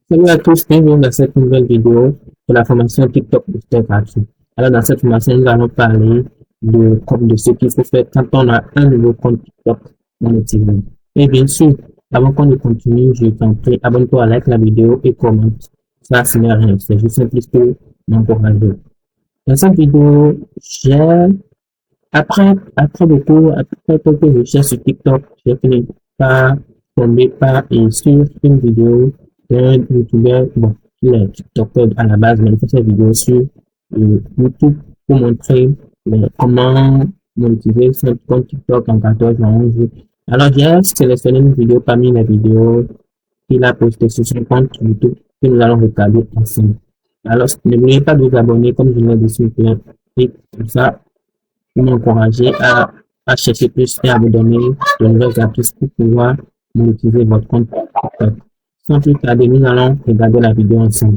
Salut à tous, bienvenue dans cette nouvelle vidéo de la formation TikTok Booster gratuit. Alors, dans cette formation, nous allons parler de ce qu'il faut faire quand on a un nouveau compte TikTok monétisé. Et bien sûr, avant qu'on ne continue, je t'en prie, abonne-toi, like la vidéo et commente. Ça, ce n'est rien, c'est juste un plus pour m'encourager. Dans cette vidéo, après quelques recherches sur TikTok, j'ai fini par tomber et sur une vidéo d'un youtubeur, bon, qui est TikToker à la base, mais il fait cette vidéo sur YouTube pour montrer comment monétiser son compte TikTok en 14 jours, 11 jours. Alors, j'ai sélectionné une vidéo parmi les vidéos qu'il a postées sur son compte YouTube que nous allons regarder ensemble. Alors, n'oubliez pas de vous abonner comme je l'ai dit, s'il vous plaît. Et comme ça, vous m'encourager à chercher plus et à vous donner de nouvelles astuces pour pouvoir monétiser votre compte TikTok. Sans plus tarder, nous allons regarder la vidéo ensemble.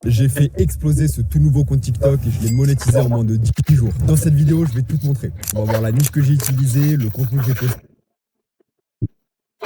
J'ai fait exploser ce tout nouveau compte TikTok et je l'ai monétisé en moins de 10 jours. Dans cette vidéo, je vais tout te montrer. On va voir la niche que j'ai utilisée, le contenu que j'ai posté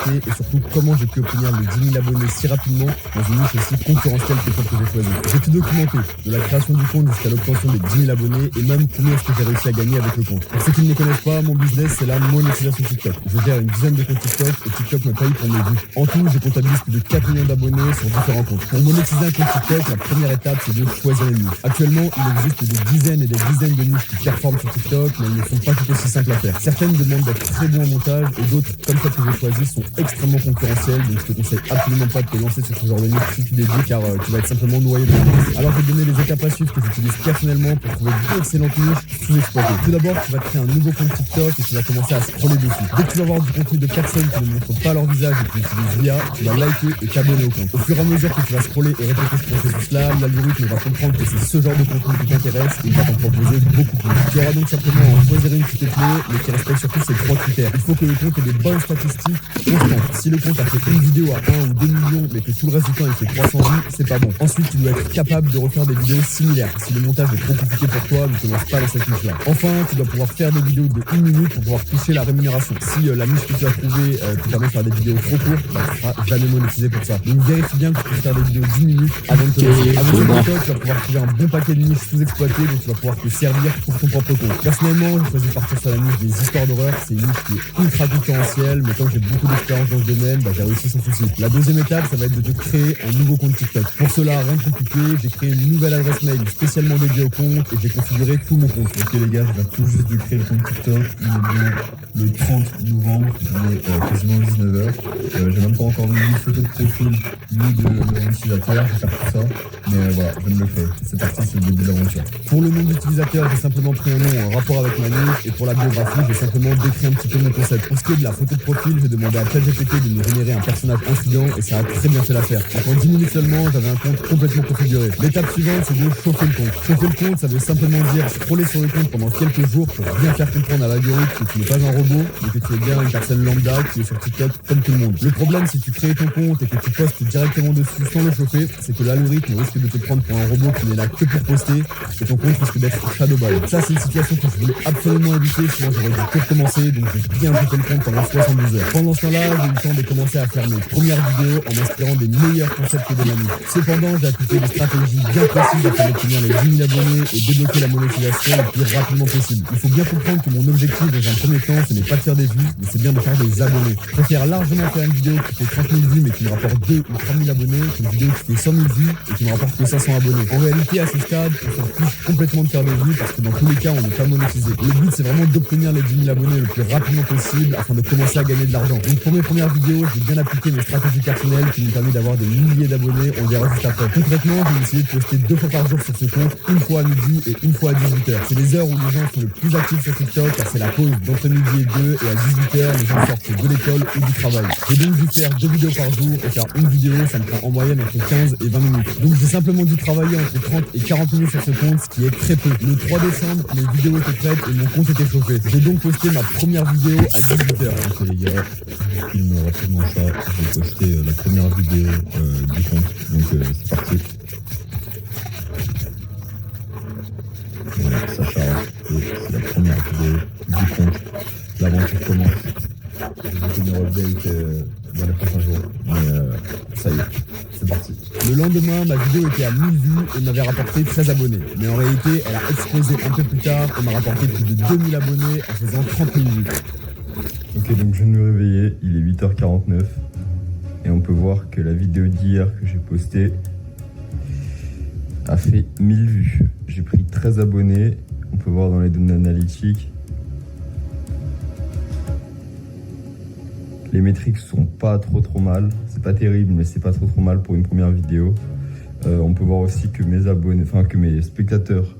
et surtout comment j'ai pu obtenir les 10 000 abonnés si rapidement dans une niche aussi concurrentielle que celle que j'ai choisie. J'ai tout documenté, de la création du compte jusqu'à l'obtention des 10 000 abonnés et même combien est-ce que j'ai réussi à gagner avec le compte. Pour ceux qui ne me connaissent pas, mon business c'est la monétisation TikTok. Je gère une dizaine de comptes TikTok et TikTok me paye pour mes vues. En tout, j'ai comptabilisé plus de 4 millions d'abonnés sur différents comptes. Pour monétiser un compte TikTok, la première étape c'est de choisir une niche. Actuellement, il existe des dizaines et des dizaines de niches qui performent sur TikTok, mais elles ne sont pas toutes aussi simples à faire. Certaines demandent d'être très bons en montage et d'autres, comme celle que j'ai choisie, sont extrêmement concurrentielles. Donc je te conseille absolument pas de te lancer sur ce genre de niche si tu débutes car tu vas être simplement noyé dans la masse. Alors je vais te donner les étapes à suivre que j'utilise personnellement pour trouver d'excellentes niches sous-exploitées. Tout d'abord, tu vas te créer un nouveau compte TikTok et tu vas commencer à scroller dessus. Dès que tu vas voir du contenu de personnes qui ne montrent pas leur visage et qui utilisent l'IA, tu vas liker et t'abonner au compte. Au fur et à mesure que tu vas scroller et répéter ce processus-là, l'algorithme va comprendre que c'est ce genre de contenu qui t'intéresse et il va t'en proposer beaucoup plus. Tu auras donc simplement à en choisir une qui te plaît, mais qui respecte surtout ces 3 critères. Il faut que le compte ait des bonnes statistiques constantes. Si le compte a fait une vidéo à 1 ou 2 millions, mais que tout le reste du temps il fait 300 vues, c'est pas bon. Ensuite, tu dois être capable de refaire des vidéos similaires. Si le montage est trop compliqué pour toi, ne te lance pas dans cette niche-là. Enfin, tu dois pouvoir faire des vidéos de 1 minute pour pouvoir toucher la rémunération. Si la niche que tu as trouvée te permet de faire des vidéos trop courtes, bah, tu seras jamais monétisé pour ça. Donc vérifie bien que tu peux faire des vidéos de 10 minutes avant de te lancer. Avec cette méthode, tu vas pouvoir trouver un bon paquet de niches sous-exploitées, donc tu vas pouvoir te servir pour ton propre compte. Personnellement, j'ai choisi de partir sur la niche des histoires d'horreur. C'est une niche qui est ultra concurrentielle, mais comme j'ai beaucoup d'expérience dans ce domaine, bah, j'ai réussi sans souci. La deuxième étape, ça va être de te créer un nouveau compte TikTok. Pour cela, rien de compliqué, j'ai créé une nouvelle adresse mail spécialement dédiée au compte et j'ai configuré tout mon compte. Ok les gars, je viens tout juste de créer le compte TikTok. Il est bien le 30 novembre, il est quasiment 19h. J'ai même pas encore mis ni de photo de profil, ni de mon utilisateur, je vais faire tout ça. Mais voilà, je viens de le créer. C'est parti, c'est le début de l'aventure. Pour le nom d'utilisateur, j'ai simplement pris un nom en rapport avec ma niche et pour la biographie, j'ai simplement décrit un petit peu mon concept. Pour ce qui est de la photo de profil, j'ai demandé à ChatGPT de me générer un personnage intriguant et ça a très bien fait l'affaire. Donc en 10 minutes seulement, j'avais un compte complètement configuré. L'étape suivante, c'est de chauffer le compte. Chauffer le compte, ça veut simplement dire scroller sur le compte pendant quelques jours pour bien faire comprendre à l'algorithme que tu n'es pas un robot, mais que tu es bien une personne lambda qui est sur TikTok comme tout le monde. Le problème, si tu crées ton compte et que tu postes directement dessus sans le chauffer, c'est que l'algorithme risque de te prendre pour un robot qui n'est là que pour poster et ton compte risque d'être shadowban. Ça, c'est une situation que je voulais absolument éviter, sinon j'aurais dû tout recommencer, donc j'ai bien chauffé le compte pendant 72 heures. Pendant ce temps-là, j'ai eu le temps de commencer à faire mes premières vidéos en inspirant des meilleurs concepts de ma niche. Cependant, j'ai appliqué des stratégies bien précises afin d'obtenir les 10 000 abonnés et débloquer la monétisation le plus rapidement possible. Il faut bien comprendre que mon objectif dans un premier temps, ce n'est pas de faire des vues, mais c'est bien de faire des abonnés. Je préfère largement faire une vidéo qui fait 30 000 vues mais qui me rapporte 2 ou 3 000 abonnés qu'une vidéo qui fait 100 000 vues et qui me rapporte que 500 abonnés. En réalité, à ce stade, on s'en fiche complètement de faire des vues parce que dans tous les cas, on n'est pas monétisé. Le but, c'est vraiment d'obtenir les 10 000 abonnés le plus rapidement possible afin de commencer à gagner de l'argent. Donc pour mes premières vidéos, j'ai bien appliqué mes stratégies personnelles qui m'ont permis d'avoir des milliers d'abonnés, on verra juste après. Concrètement, j'ai essayé de poster 2 fois par jour sur ce compte, une fois à midi et une fois à 18h. C'est les heures où les gens sont le plus actifs sur TikTok car c'est la pause d'entre midi et 2 et à 18h, les gens sortent de l'école ou du travail. J'ai donc dû faire 2 vidéos par jour et faire une vidéo, ça me prend en moyenne entre 15 et 20 minutes. Donc j'ai simplement dû travailler entre 30 et 40 minutes sur ce compte, ce qui est très peu. Le 3 décembre, mes vidéos étaient prêtes et mon compte était chauffé. J'ai donc posté ma première vidéo à 18h. Ok les gars, je filme rapidement ça. Je vais poster la première vidéo du compte. Donc c'est parti. Voilà, ça charge. Et c'est la première vidéo du compte. L'aventure commence. Je vais vous tenir update dans les prochains jours. Mais Ça y est, c'est parti. Le lendemain, ma vidéo était à 1000 vues et m'avait rapporté 13 abonnés. Mais en réalité, elle a explosé un peu plus tard et m'a rapporté plus de 2000 abonnés en faisant 30 000 vues. Ok, donc je viens de me réveiller, il est 8h49 et on peut voir que la vidéo d'hier que j'ai postée a fait 1000 vues. J'ai pris 13 abonnés, on peut voir dans les données analytiques. Les métriques sont pas trop mal, c'est pas terrible mais c'est pas trop mal pour une première vidéo. On peut voir aussi que mes abonnés, enfin que mes spectateurs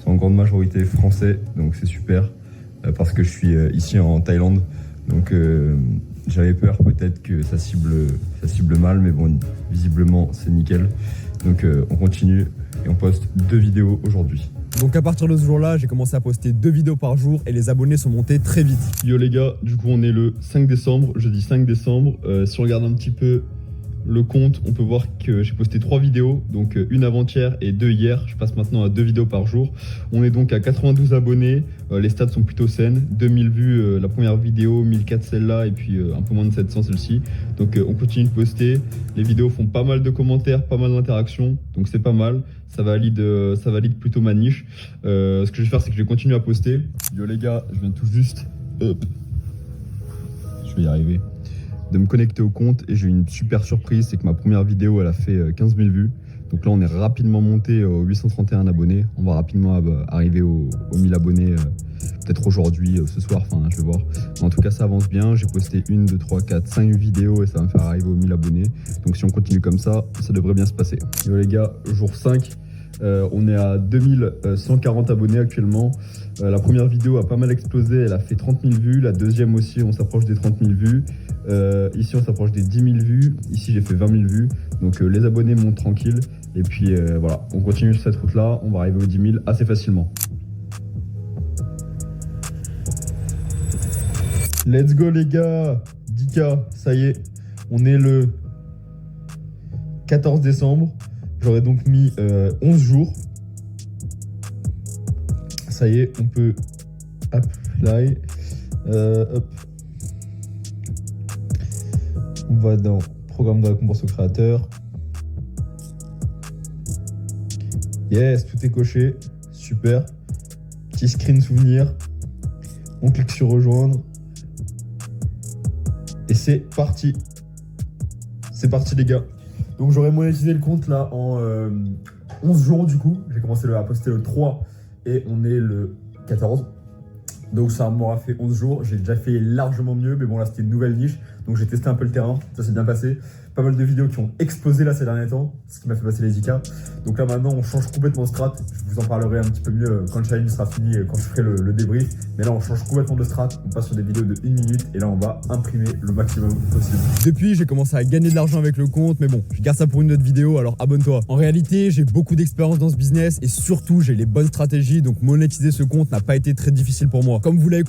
sont en grande majorité français, donc c'est super parce que je suis ici en Thaïlande, donc j'avais peur peut-être que ça cible mal, mais bon, visiblement c'est nickel. Donc on continue et on poste 2 vidéos aujourd'hui. Donc à partir de ce jour-là, j'ai commencé à poster 2 vidéos par jour et les abonnés sont montés très vite. Yo les gars, du coup on est le 5 décembre, jeudi 5 décembre. Si on regarde un petit peu le compte, on peut voir que j'ai posté 3 vidéos, donc une avant-hier et 2 hier. Je passe maintenant à 2 vidéos par jour. On est donc à 92 abonnés, les stats sont plutôt saines. 2000 vues la première vidéo, 1400 celle-là et puis un peu moins de 700 celle-ci. Donc on continue de poster, les vidéos font pas mal de commentaires, pas mal d'interactions, donc c'est pas mal. Ça valide plutôt ma niche. Ce que je vais faire, c'est que je vais continuer à poster. Yo les gars, je viens tout juste, je vais y arriver, de me connecter au compte et j'ai eu une super surprise, c'est que ma première vidéo elle a fait 15 000 vues. Donc là on est rapidement monté aux 831 abonnés, on va rapidement arriver aux 1000 abonnés peut-être aujourd'hui, ce soir, enfin je vais voir. Mais en tout cas ça avance bien, j'ai posté 1, 2, 3, 4, 5 vidéos et ça va me faire arriver aux 1000 abonnés. Donc si on continue comme ça devrait bien se passer. Yo les gars, jour 5, on est à 2140 abonnés actuellement. La première vidéo a pas mal explosé, elle a fait 30 000 vues, la deuxième aussi on s'approche des 30 000 vues. Ici on s'approche des 10 000 vues, ici j'ai fait 20 000 vues, donc les abonnés montent tranquille. Et puis voilà, on continue sur cette route là, on va arriver aux 10 000 assez facilement. Let's go les gars, 10K, ça y est, on est le 14 décembre, j'aurais donc mis 11 jours. Ça y est, on peut apply, hop. On va dans programme de récompense au créateur. Yes, tout est coché, super. Petit screen souvenir. On clique sur rejoindre. Et c'est parti. C'est parti les gars. Donc j'aurais monétisé le compte là en 11 jours du coup. J'ai commencé à poster le 3 et on est le 14. Donc ça m'aura fait 11 jours. J'ai déjà fait largement mieux, mais bon là c'était une nouvelle niche. Donc j'ai testé un peu le terrain, ça s'est bien passé. Pas mal de vidéos qui ont explosé là ces derniers temps, ce qui m'a fait passer les 10K. Donc là maintenant on change complètement de strat. Je vous en parlerai un petit peu mieux quand le challenge sera fini, quand je ferai le débrief. Mais là on change complètement de strat, on passe sur des vidéos de 1 minute et là on va imprimer le maximum possible. Depuis, j'ai commencé à gagner de l'argent avec le compte, mais bon, je garde ça pour une autre vidéo, alors abonne-toi. En réalité, j'ai beaucoup d'expérience dans ce business et surtout j'ai les bonnes stratégies, donc monétiser ce compte n'a pas été très difficile pour moi. Comme vous l'avez